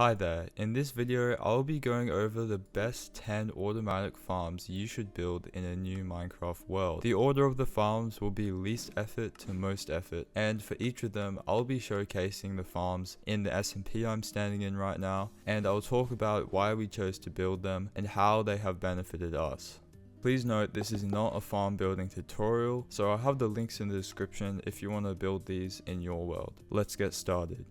Hi there, in this video I'll be going over the best 10 automatic farms you should build in a new Minecraft world. The order of the farms will be least effort to most effort, and for each of them I'll be showcasing the farms in the SMP I'm standing in right now, and I'll talk about why we chose to build them and how they have benefited us. Please note this is not a farm building tutorial, so I'll have the links in the description if you want to build these in your world. Let's get started.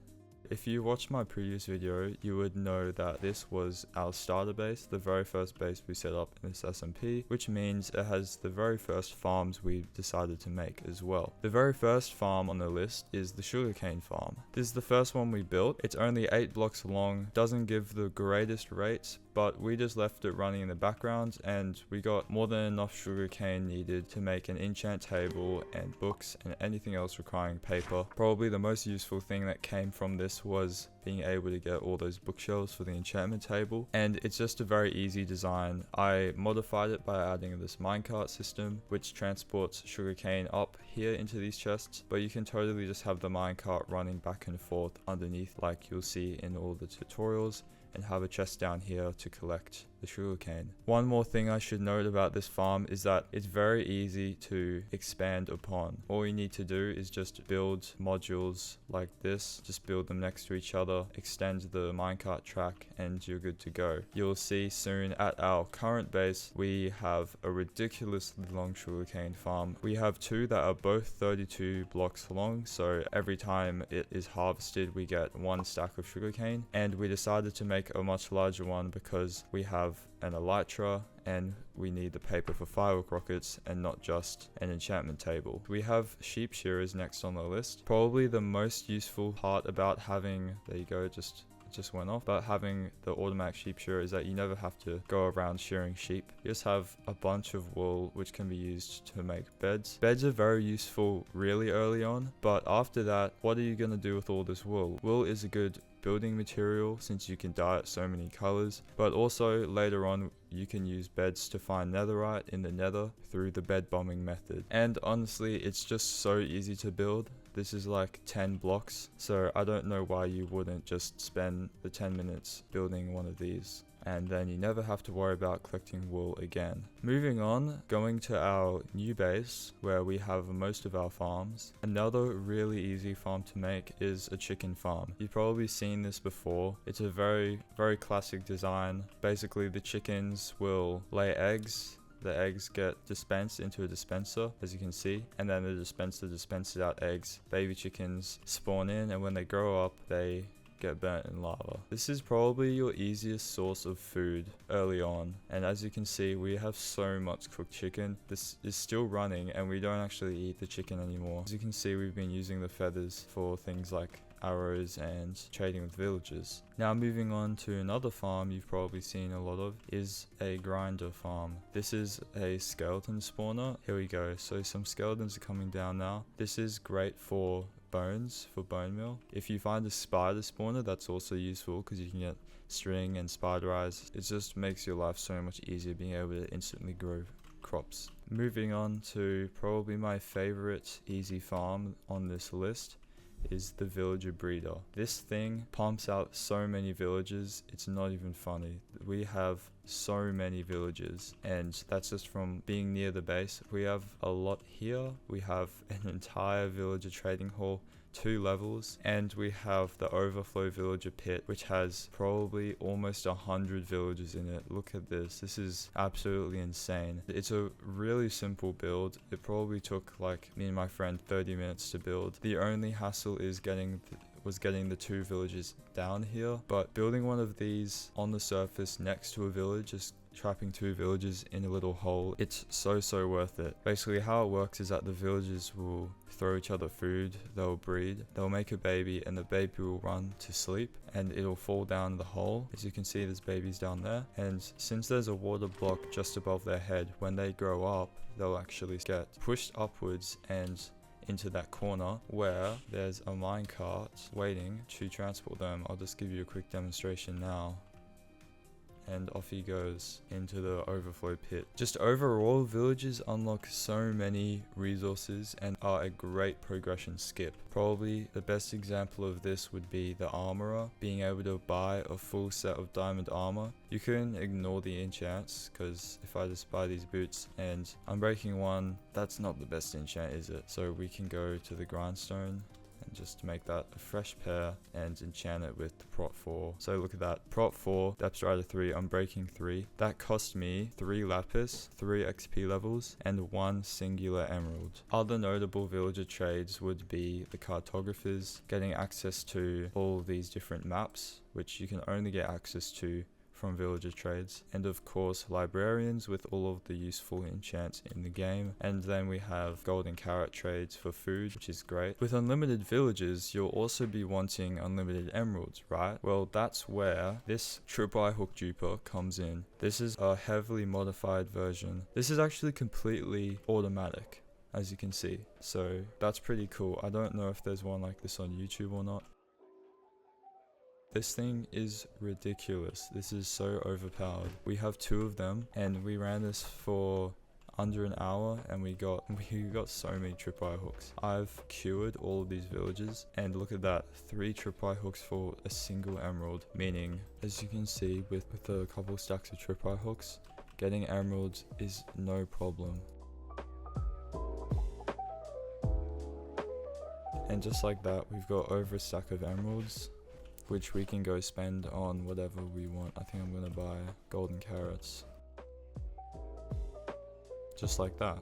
If you watched my previous video, you would know that this was our starter base, the very first base we set up in this SMP, which means it has the very first farms we decided to make as well. The very first farm on the list is the sugarcane farm. This is the first one we built. It's only 8 blocks long, doesn't give the greatest rates, but we just left it running in the background and we got more than enough sugarcane needed to make an enchant table and books and anything else requiring paper. Probably the most useful thing that came from this was being able to get all those bookshelves for the enchantment table, and it's just a very easy design. I modified it by adding this minecart system which transports sugarcane up here into these chests, but you can totally just have the minecart running back and forth underneath like you'll see in all the tutorials, and have a chest down here to collect the sugarcane. One more thing I should note about this farm is that it's very easy to expand upon. All you need to do is just build modules like this, just build them next to each other, extend the minecart track, and you're good to go. You'll see soon at our current base we have a ridiculously long sugarcane farm. We have two that are both 32 blocks long, so every time it is harvested we get one stack of sugarcane, and we decided to make a much larger one because we have an elytra and we need the paper for firework rockets and not just an enchantment table. We have sheep shearers next on the list. Probably the most useful part about having, there you go, it just went off, but having the automatic sheep shearer is that you never have to go around shearing sheep. You just have a bunch of wool which can be used to make beds. Beds are very useful really early on, but after that, what are you going to do with all this wool? Wool is a good building material since you can dye it so many colors, but also later on you can use beds to find netherite in the nether through the bed bombing method. And honestly, it's just so easy to build. This is like 10 blocks, so I don't know why you wouldn't just spend the 10 minutes building one of these, and then you never have to worry about collecting wool again. Moving on, going to our new base where we have most of our farms. Another really easy farm to make is a chicken farm. You've probably seen this before. It's a very classic design. Basically the chickens will lay eggs. The eggs get dispensed into a dispenser, as you can see, and then the dispenser dispenses out eggs. Baby chickens spawn in, and when they grow up they get burnt in lava. This is probably your easiest source of food early on, and as you can see we have so much cooked chicken. This is still running and we don't actually eat the chicken anymore. As you can see, we've been using the feathers for things like arrows and trading with villagers. Now moving on to another farm you've probably seen a lot of is a grinder farm. This is a skeleton spawner. Here we go, so some skeletons are coming down now. This is great for bones, for bone meal. If you find a spider spawner, that's also useful because you can get string and spider eyes. It just makes your life so much easier being able to instantly grow crops. Moving on to probably my favorite easy farm on this list is the villager breeder. This thing pumps out so many villagers, it's not even funny. We have so many villagers, and that's just from being near the base. We have a lot here. We have an entire villager trading hall, 2 levels, and we have the overflow villager pit which has probably almost 100 villagers in it. Look at this. This is absolutely insane. It's a really simple build. It probably took like me and my friend 30 minutes to build. The only hassle is getting the 2 villages down here, but building one of these on the surface next to a village, just trapping 2 villagers in a little hole, it's so worth it. Basically how it works is that the villagers will throw each other food, they'll breed, they'll make a baby, and the baby will run to sleep and it'll fall down the hole. As you can see, there's babies down there, and since there's a water block just above their head, when they grow up they'll actually get pushed upwards and into that corner where there's a minecart waiting to transport them. I'll just give you a quick demonstration now. and off he goes into the overflow pit. Just overall, villagers unlock so many resources and are a great progression skip. Probably the best example of this would be the armorer, being able to buy a full set of diamond armor. You can ignore the enchants, because if I just buy these boots and I'm breaking one, that's not the best enchant, is it? So we can go to the grindstone and just make that a fresh pair and enchant it with the prot 4. So look at that, prot 4, depth strider 3, unbreaking 3. That cost me 3 lapis, 3 XP levels, and 1 singular emerald. Other notable villager trades would be the cartographers, getting access to all these different maps, which you can only get access to from villager trades, and of course librarians with all of the useful enchants in the game. And then we have golden carrot trades for food, which is great. With unlimited villagers, you'll also be wanting unlimited emeralds, right? Well, that's where this tripwire hook duper comes in. This is a heavily modified version. This is actually completely automatic, as you can see, so that's pretty cool. I don't know if there's one like this on YouTube or not. This thing is ridiculous. This is so overpowered. We have 2 of them and we ran this for under an hour and we got so many tripwire hooks. I've cured all of these villages and look at that, 3 tripwire hooks for a single emerald, meaning as you can see with a couple stacks of tripwire hooks, getting emeralds is no problem. And just like that, we've got over a stack of emeralds, which we can go spend on whatever we want. I think I'm gonna buy golden carrots. Just like that.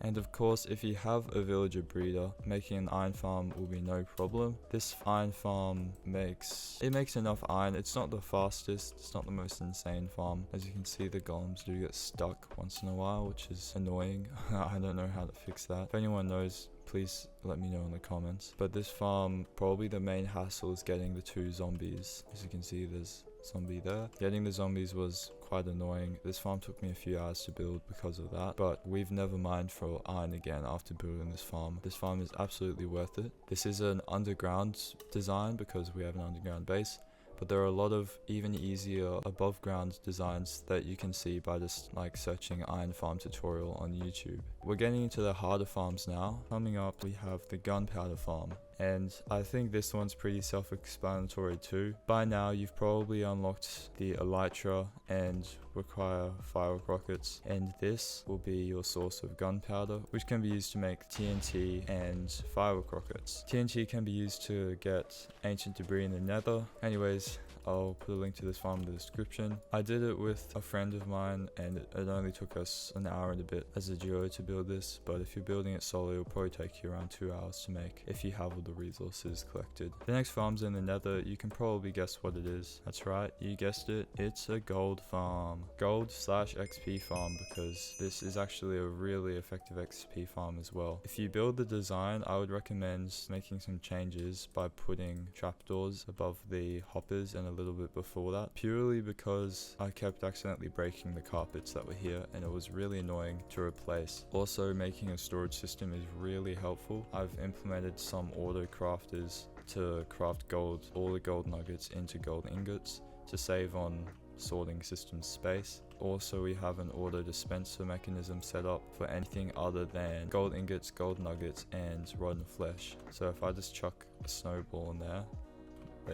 And of course, if you have a villager breeder, making an iron farm will be no problem. This iron farm makes enough iron. It's not the fastest, it's not the most insane farm. As you can see, the golems do get stuck once in a while, which is annoying. I don't know how to fix that. If anyone knows, please let me know in the comments. But this farm, probably the main hassle is getting the 2 zombies. As you can see, there's zombie there. Getting the zombies was quite annoying. This farm took me a few hours to build because of that, but we've never mined for iron again after building this farm. This farm is absolutely worth it. This is an underground design because we have an underground base, but there are a lot of even easier above ground designs that you can see by just like searching iron farm tutorial on YouTube. We're getting into the harder farms now. Coming up, we have the gunpowder farm. And I think this one's pretty self-explanatory too. By now, you've probably unlocked the elytra and require firework rockets, and this will be your source of gunpowder, which can be used to make TNT and firework rockets. TNT can be used to get ancient debris in the nether. Anyways, I'll put a link to this farm in the description. I did it with a friend of mine and it only took us an hour and a bit as a duo to build this, but if you're building it solo, it'll probably take you around 2 hours to make if you have all the resources collected. The next farm's in the nether. You can probably guess what it is. That's right, you guessed it. It's a gold farm. Gold/XP farm, because this is actually a really effective XP farm as well. If you build the design, I would recommend making some changes by putting trapdoors above the hoppers and a little bit before that, purely because I kept accidentally breaking the carpets that were here and it was really annoying to replace. Also, making a storage system is really helpful. I've implemented some auto crafters to craft gold, all the gold nuggets into gold ingots to save on sorting system space. Also, we have an auto dispenser mechanism set up for anything other than gold ingots, gold nuggets, and rotten flesh. So if I just chuck a snowball in there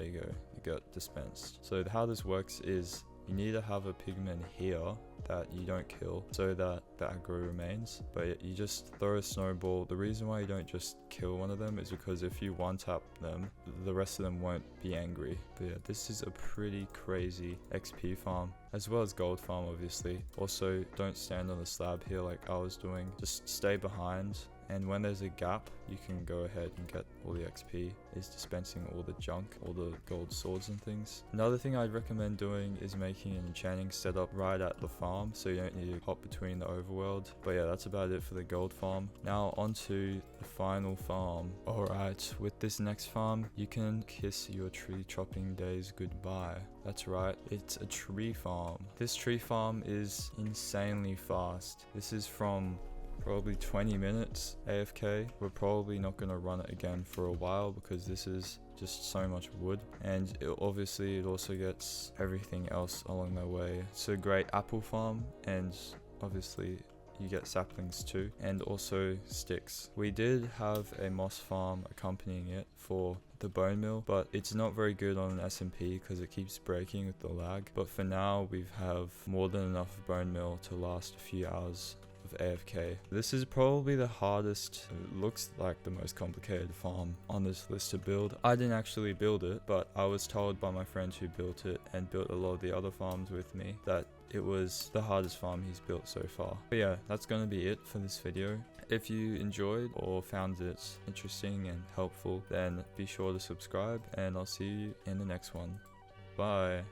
you go, you got dispensed. So how this works is you need to have a pigman here that you don't kill so that the aggro remains, but you just throw a snowball. The reason why you don't just kill one of them is because if you one tap them, the rest of them won't be angry. But yeah, this is a pretty crazy XP farm, as well as gold farm obviously. Also, don't stand on the slab here like I was doing, just stay behind, and when there's a gap you can go ahead and get all the XP. Is dispensing all the junk, all the gold swords and things. Another thing I'd recommend doing is making an enchanting setup right at the farm, so you don't need to hop between the overworld. But yeah, that's about it for the gold farm. Now onto the final farm. Alright, with this next farm, you can kiss your tree chopping days goodbye. That's right, it's a tree farm. This tree farm is insanely fast. This is from probably 20 minutes AFK. We're probably not going to run it again for a while because this is just so much wood, and obviously it also gets everything else along the way. It's a great apple farm, and obviously you get saplings too, and also sticks. We did have a moss farm accompanying it for the bone meal, but it's not very good on an SMP because it keeps breaking with the lag. But for now, we have more than enough bone meal to last a few hours of AFK. This is probably the hardest, it looks like the most complicated farm on this list to build. I didn't actually build it, but I was told by my friend who built it and built a lot of the other farms with me that it was the hardest farm he's built so far. But yeah, that's gonna be it for this video. If you enjoyed or found it interesting and helpful, then be sure to subscribe, and I'll see you in the next one. Bye.